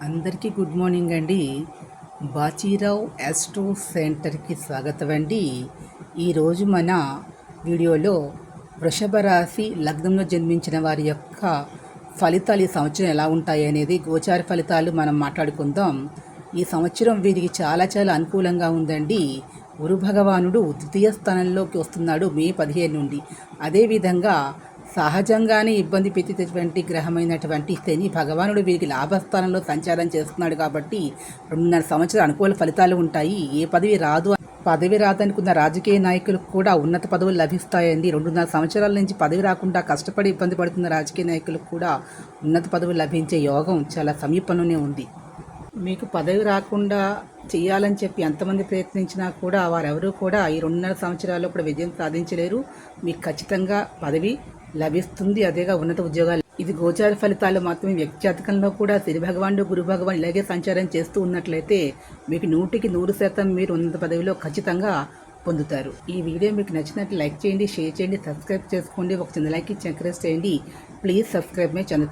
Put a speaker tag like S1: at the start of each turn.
S1: అందరికీ good morning అండి. Bachirao astro సెంటర్కి స్వాగతం అండి. ఈరోజు మన వీడియోలో వృషభ రాశి లగ్నంలో జన్మించిన వారి యొక్క ఫలితాలు ఈ సంవత్సరం ఎలా ఉంటాయి అనేది గోచార ఫలితాలు మనం మాట్లాడుకుందాం. ఈ సంవత్సరం వీరికి చాలా అనుకూలంగా ఉందండి. గురు భగవానుడు ద్వితీయ స్థానంలోకి వస్తున్నాడు మే 15 నుండి. అదేవిధంగా సహజంగానే ఇబ్బంది పెట్టేటటువంటి గ్రహమైనటువంటి శని భగవానుడు వీరికి లాభస్థానంలో సంచారం చేస్తున్నాడు కాబట్టి 2.5 సంవత్సరాలు అనుకూల ఫలితాలు ఉంటాయి. ఏ పదవి రాదనుకున్న రాజకీయ నాయకులకు కూడా ఉన్నత పదవులు లభిస్తాయండి. 2.5 సంవత్సరాల నుంచి పదవి రాకుండా కష్టపడి ఇబ్బంది పడుతున్న రాజకీయ నాయకులకు కూడా ఉన్నత పదవులు లభించే యోగం చాలా సమీపంలోనే ఉంది. మీకు పదవి రాకుండా చేయాలని చెప్పి ఎంతమంది ప్రయత్నించినా కూడా వారెవరూ కూడా ఈ 2.5 సంవత్సరాల్లో కూడా విజయం సాధించలేరు. మీకు ఖచ్చితంగా పదవి లభిస్తుంది, అదేగా ఉన్నత ఉద్యోగాలు. ఇది గోచార ఫలితాలు మాత్రమే. వ్యక్తిజాతకంలో కూడా శని భగవానుడు గురు భగవాన్ ఇలాగే సంచారం చేస్తూ ఉన్నట్లయితే మీకు 100% మీరు ఉన్నత పదవిలో ఖచ్చితంగా పొందుతారు. ఈ వీడియో మీకు నచ్చినట్లు లైక్ చేయండి, షేర్ చేయండి, సబ్స్క్రైబ్ చేసుకోండి. ఒక చిన్న లైక్ ఇచ్చి ఎంకరేజ్ చేయండి. Please subscribe my channel.